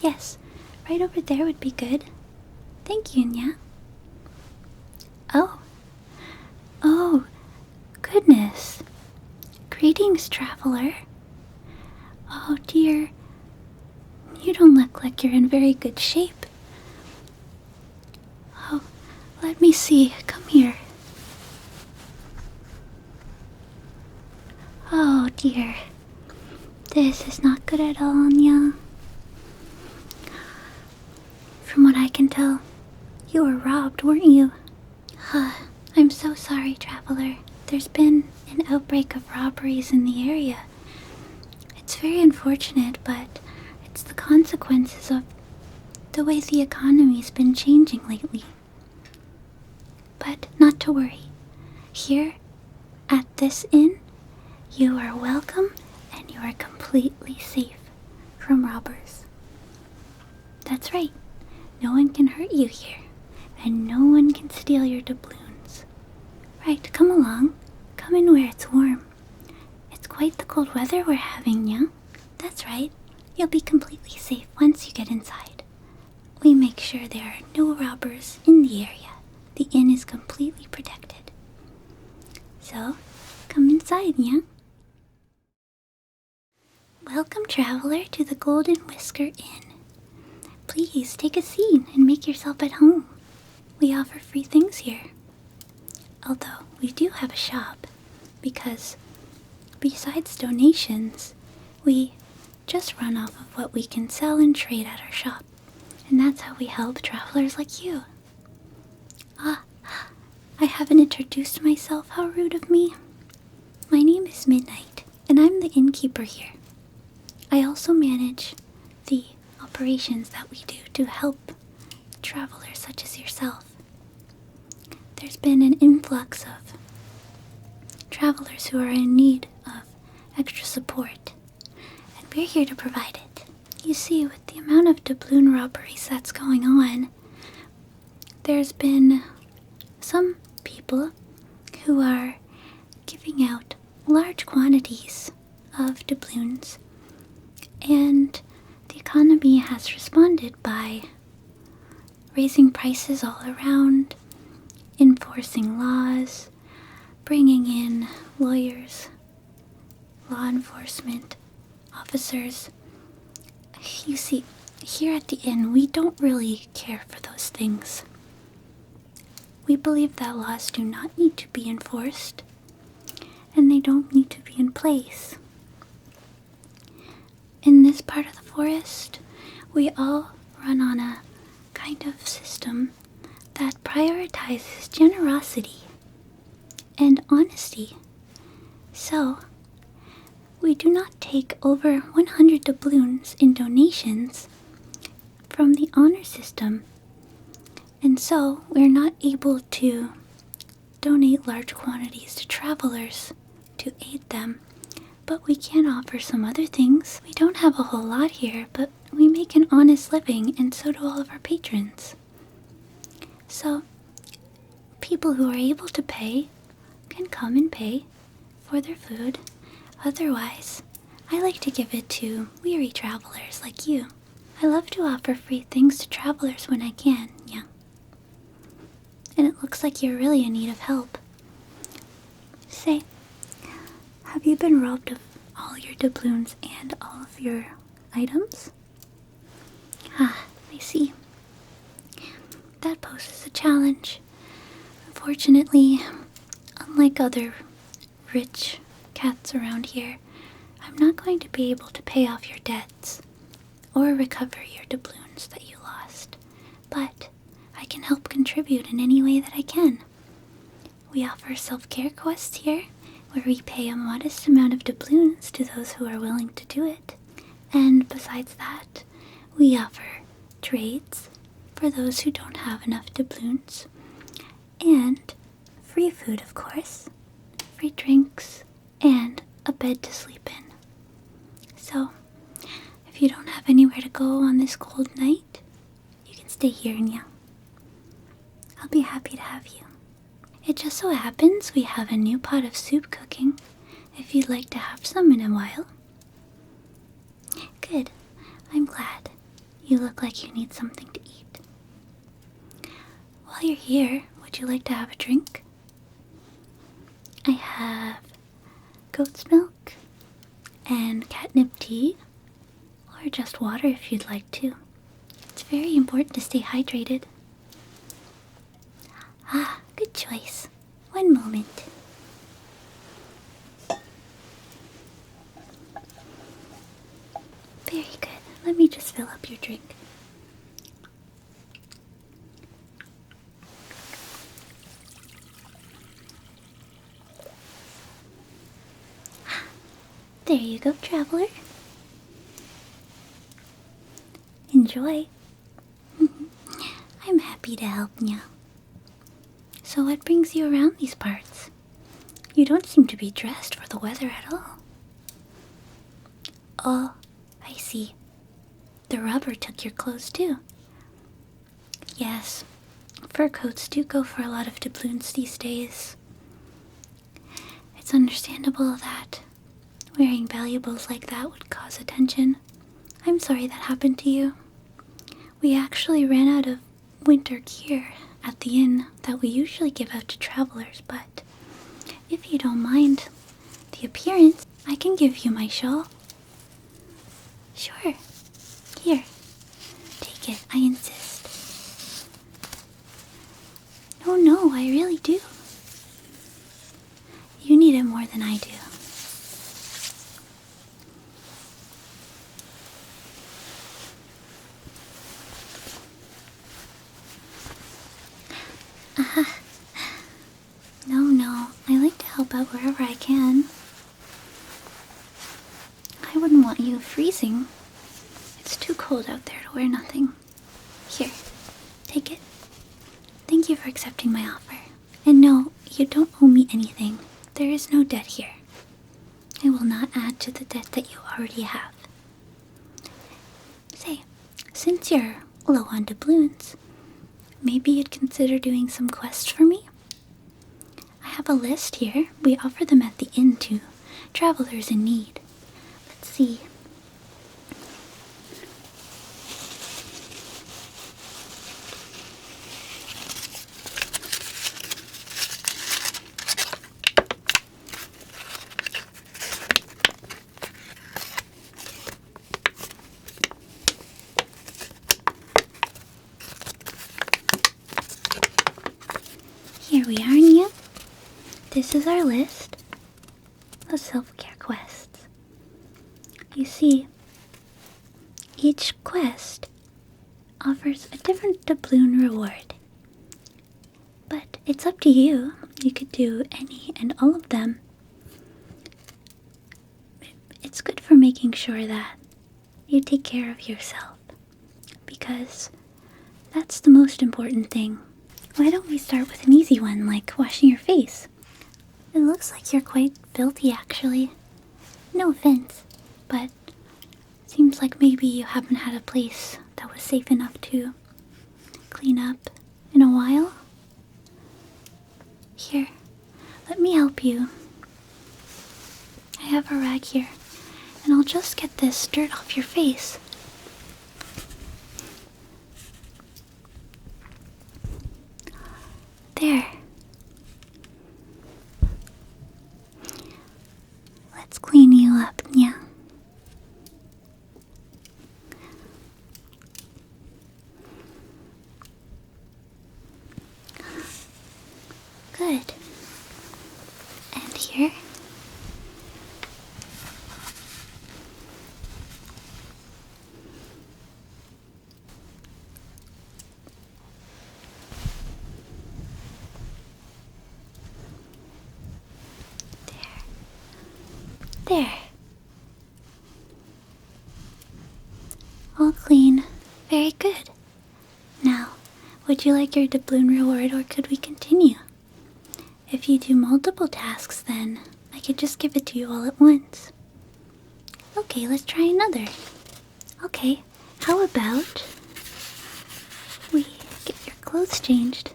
Yes, right over there would be good. Thank you, Nya. Oh. Oh, goodness. Greetings, traveler. Oh, dear. You don't look like you're in very good shape. Oh, let me see. Come here. Oh, dear. This is not good at all, Nya. From what I can tell, you were robbed, weren't you? I'm so sorry, traveler. There's been an outbreak of robberies in the area. It's very unfortunate, but it's the consequences of the way the economy's been changing lately. But not to worry. Here, at this inn, you are welcome and you are completely safe from robbers. That's right. No one can hurt you here, and no one can steal your doubloons. Right, come along. Come in where it's warm. It's quite the cold weather we're having, yeah? That's right. You'll be completely safe once you get inside. We make sure there are no robbers in the area. The inn is completely protected. So, come inside, yeah? Welcome, traveler, to the Golden Whisker Inn. Please take a seat and make yourself at home. We offer free things here. Although we do have a shop, because besides donations, we just run off of what we can sell and trade at our shop. And that's how we help travelers like you. I haven't introduced myself. How rude of me. My name is Midnight, and I'm the innkeeper here. I also manage the operations that we do to help travelers such as yourself. There's been an influx of travelers who are in need of extra support, and we're here to provide it. You see, with the amount of doubloon robberies that's going on, there's been some people who are giving out large quantities of doubloons, and the economy has responded by raising prices all around, enforcing laws, bringing in lawyers, law enforcement officers. You see, here at the inn, we don't really care for those things. We believe that laws do not need to be enforced, and they don't need to be in place. In this part of the forest, we all run on a kind of system that prioritizes generosity and honesty. So, we do not take over 100 doubloons in donations from the honor system, and so we're not able to donate large quantities to travelers to aid them. But we can offer some other things. We don't have a whole lot here, but we make an honest living, and so do all of our patrons. So, people who are able to pay can come and pay for their food. Otherwise, I like to give it to weary travelers like you. I love to offer free things to travelers when I can, yeah. And it looks like you're really in need of help. Say, have you been robbed of all your doubloons and all of your items? I see. That poses a challenge. Unfortunately, unlike other rich cats around here, I'm not going to be able to pay off your debts or recover your doubloons that you lost, but I can help contribute in any way that I can. We offer self-care quests here, where we pay a modest amount of doubloons to those who are willing to do it. And besides that, we offer trades for those who don't have enough doubloons, and free food, of course, free drinks, and a bed to sleep in. So, if you don't have anywhere to go on this cold night, you can stay here, Nya. I'll be happy to have you. It just so happens we have a new pot of soup cooking, if you'd like to have some in a while. Good, I'm glad. You look like you need something to eat. While you're here, would you like to have a drink? I have goat's milk and catnip tea, or just water if you'd like to. It's very important to stay hydrated. Ah, good choice. One moment. Very good. Let me just fill up your drink. There you go, traveler. Enjoy. I'm happy to help you. So what brings you around these parts? You don't seem to be dressed for the weather at all. Oh, I see. The rubber took your clothes too. Yes, fur coats do go for a lot of doubloons these days. It's understandable that wearing valuables like that would cause attention. I'm sorry that happened to you. We actually ran out of winter gear at the inn that we usually give out to travelers, but if you don't mind the appearance, I can give you my shawl. Sure. Here. Take it, I insist. Oh no, I really do. You need it more than I do. No, I like to help out wherever I can. I wouldn't want you freezing. It's too cold out there to wear nothing. Here, take it. Thank you for accepting my offer. And no, you don't owe me anything. There is no debt here. I will not add to the debt that you already have. Say, since you're low on doubloons, maybe you'd consider doing some quests for me? I have a list here. We offer them at the inn to travelers in need. Let's see. Here we are, Nia. This is our list of self-care quests. You see, each quest offers a different doubloon reward. But it's up to you. You could do any and all of them. It's good for making sure that you take care of yourself, because that's the most important thing. Why don't we start with an easy one, like washing your face? It looks like you're quite filthy, actually. No offense, but seems like maybe you haven't had a place that was safe enough to clean up in a while. Here, let me help you. I have a rag here, and I'll just get this dirt off your face. There. Let's clean you up, yeah. Good. And here. There. All clean. Very good. Now, would you like your doubloon reward, or could we continue? If you do multiple tasks, then I could just give it to you all at once. Okay, let's try another. Okay, how about we get your clothes changed?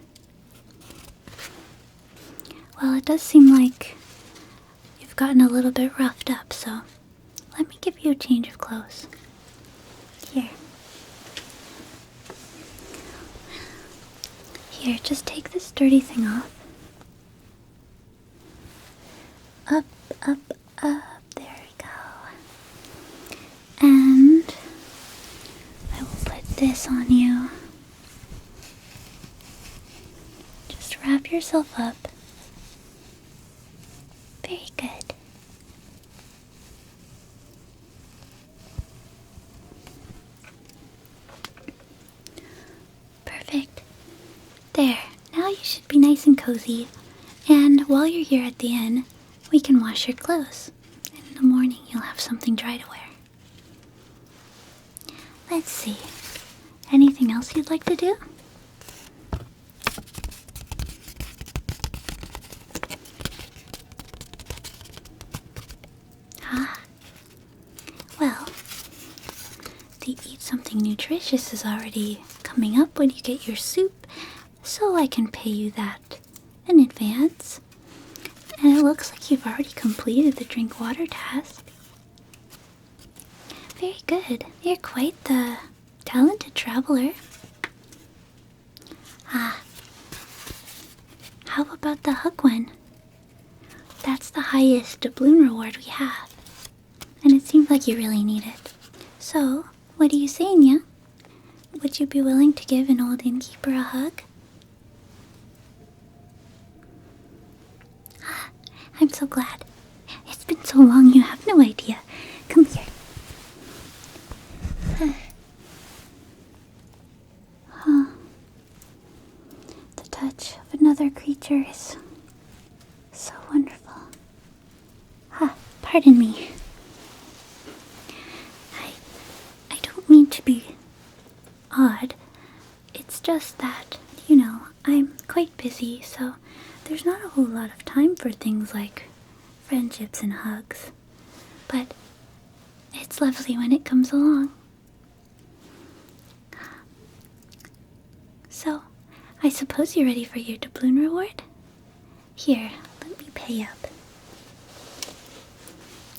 Well, it does seem like you've gotten a little bit roughed up, so let me give you a change of clothes. Here. Here, just take this dirty thing off. Up, up, up. There we go. And I will put this on you. Just wrap yourself up. Very good. Perfect. There. Now you should be nice and cozy. And while you're here at the inn, we can wash your clothes. And in the morning, you'll have something dry to wear. Let's see. Anything else you'd like to do? Well, to eat something nutritious is already coming up when you get your soup, so I can pay you that in advance. And it looks like you've already completed the drink water task. Very good. You're quite the talented traveler. How about the hug one? That's the highest doubloon reward we have. And it seems like you really need it. So, what do you say, Nya? Would you be willing to give an old innkeeper a hug? I'm so glad. It's been so long you have no idea. Come here. The touch of another creature is so wonderful. Pardon me. I don't mean to be odd. It's just that, I'm quite busy, so there's not a whole lot of time for things like friendships and hugs. But it's lovely when it comes along. So, I suppose you're ready for your doubloon reward? Here, let me pay up.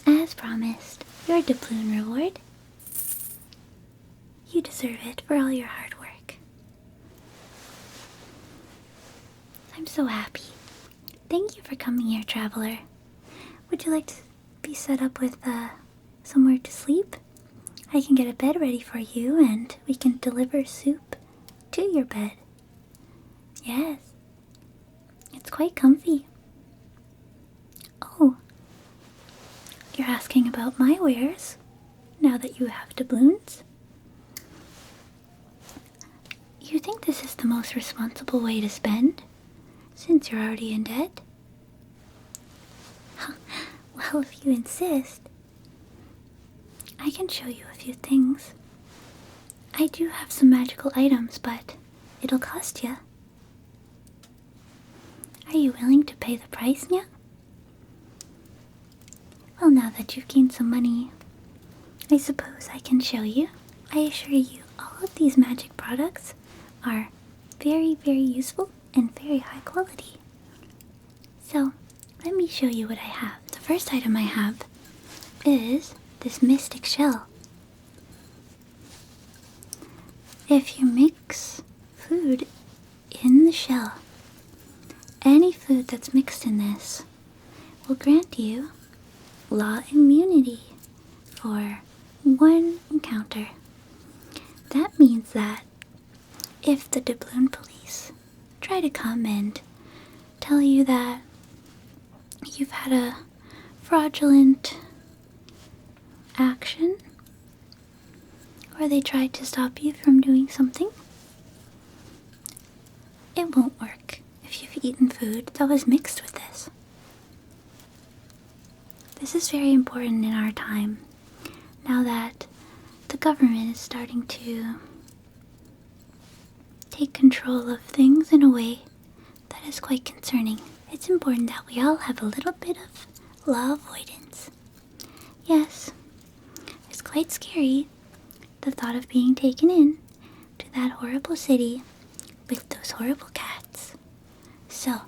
As promised, your doubloon reward. You deserve it for all your hard work. I'm so happy. Thank you for coming here, traveler. Would you like to be set up with somewhere to sleep? I can get a bed ready for you and we can deliver soup to your bed. Yes, it's quite comfy. Oh, you're asking about my wares now that you have doubloons? You think this is the most responsible way to spend, since you're already in debt? Well, if you insist, I can show you a few things. I do have some magical items, but it'll cost you. Are you willing to pay the price, Nya? Well, now that you've gained some money, I suppose I can show you. I assure you, all of these magic products are very, very useful and very high quality. So, let me show you what I have. The first item I have is this mystic shell. If you mix food in the shell, any food that's mixed in this will grant you law immunity for one encounter. That means that if the doubloon police try to come and tell you that you've had a fraudulent action, or they tried to stop you from doing something, it won't work if you've eaten food that was mixed with this. This is very important in our time, now that the government is starting to take control of things in a way that is quite concerning. It's important that we all have a little bit of law avoidance. Yes, it's quite scary, the thought of being taken in to that horrible city with those horrible cats. So,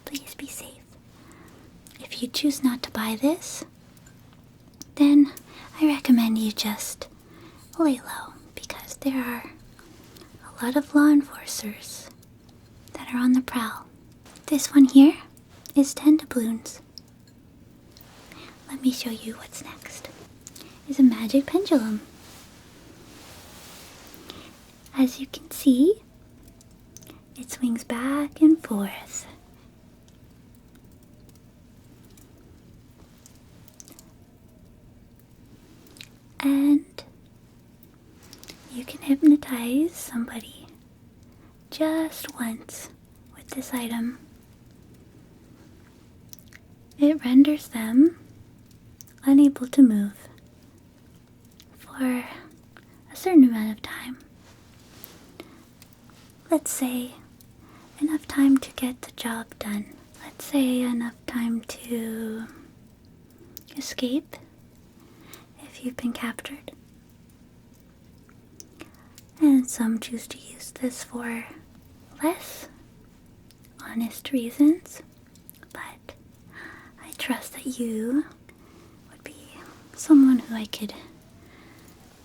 please be safe. If you choose not to buy this, then I recommend you just lay low, because there are a a lot of law enforcers that are on the prowl. This one here is 10 doubloons. Let me show you what's next. Is a magic pendulum. As you can see, it swings back and forth. And you can hypnotize somebody just once with this item. It renders them unable to move for a certain amount of time. Let's say enough time to get the job done. Let's say enough time to escape if you've been captured. And some choose to use this for less honest reasons, but I trust that you would be someone who I could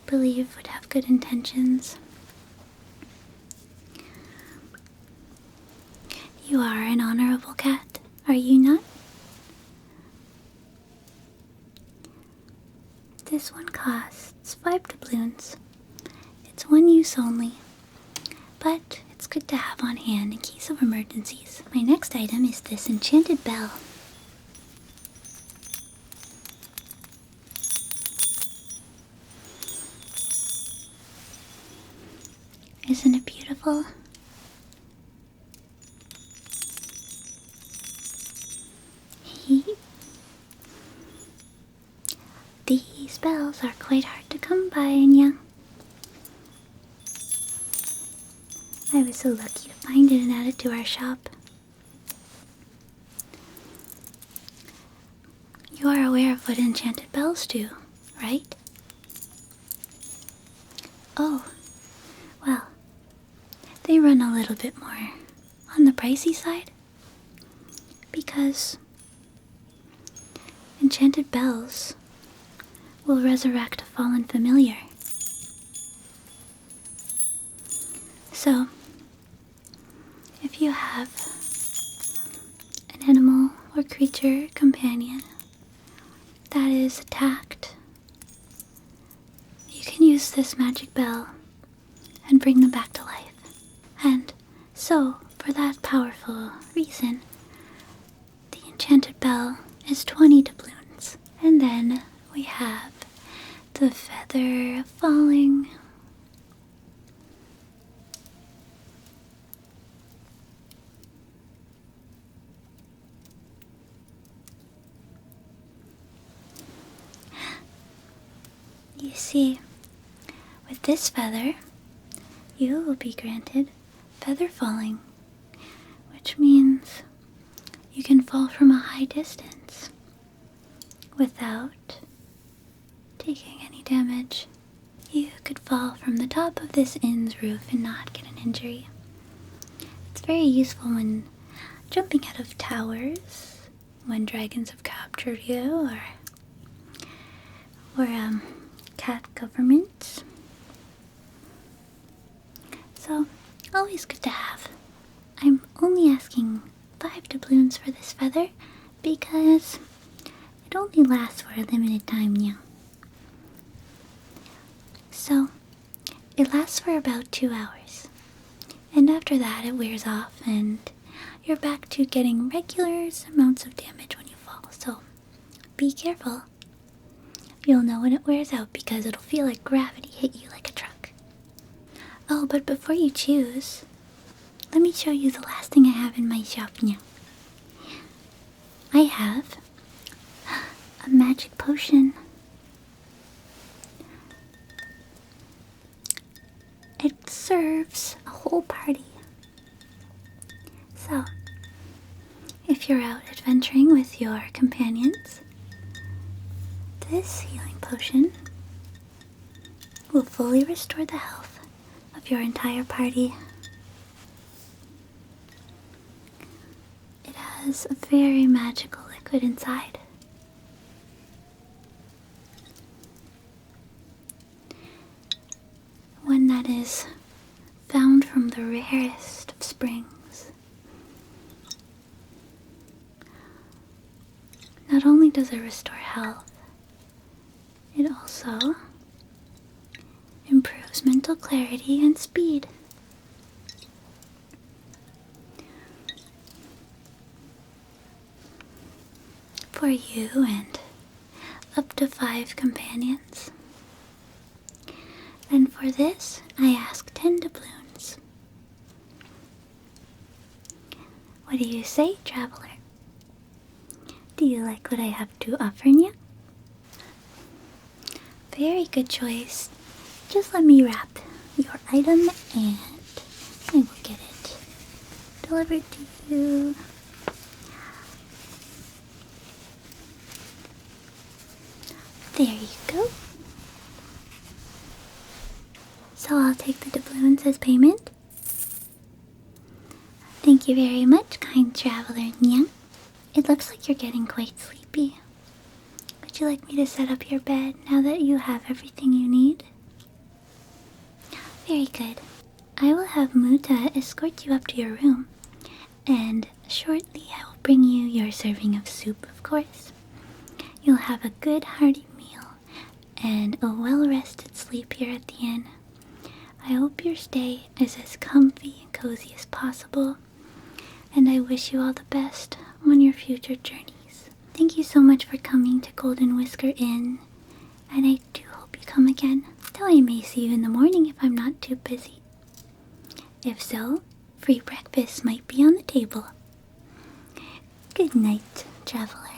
believe would have good intentions. You are an honorable cat, are you not? This one costs 5 doubloons. It's one use only, but it's good to have on hand in case of emergencies. My next item is this enchanted bell. Isn't it beautiful? These bells are quite hard to come by, Anya. I was so lucky to find it and add it to our shop. You are aware of what enchanted bells do, right? Oh, well, they run a little bit more on the pricey side because enchanted bells will resurrect a fallen familiar. So, if you have an animal or creature companion that is attacked, you can use this magic bell and bring them back to life. And so, for that powerful reason, the enchanted bell is 20 doubloons. And then we have the feather falling. You see, with this feather, you will be granted feather falling, which means you can fall from a high distance without taking any damage. You could fall from the top of this inn's roof and not get an injury. It's very useful when jumping out of towers, when dragons have captured you, or cat governments. So, always good to have. I'm only asking 5 doubloons for this feather because it only lasts for a limited time now. So, it lasts for about 2 hours. And after that, it wears off and you're back to getting regular amounts of damage when you fall. So, be careful. You'll know when it wears out because it'll feel like gravity hit you like a truck. Oh, but before you choose, let me show you the last thing I have in my shop now. I have a magic potion. It serves a whole party. So, if you're out adventuring with your companions, this healing potion will fully restore the health of your entire party. It has a very magical liquid inside. One that is found the rarest of springs. Not only does it restore health, it also improves mental clarity and speed. For you and up to 5 companions. And for this, I ask 10 doubloons. What do you say, traveler? Do you like what I have to offer you? Very good choice. Just let me wrap your item and I will get it delivered to you. There you go. So I'll take the doubloons as payment. Thank you very much, kind traveler Nyang. It looks like you're getting quite sleepy. Would you like me to set up your bed now that you have everything you need? Very good. I will have Muta escort you up to your room, and shortly I will bring you your serving of soup, of course. You'll have a good hearty meal and a well-rested sleep here at the inn. I hope your stay is as comfy and cozy as possible, and I wish you all the best on your future journeys. Thank you so much for coming to Golden Whisker Inn, and I do hope you come again, though I may see you in the morning if I'm not too busy. If so, free breakfast might be on the table. Good night, traveler.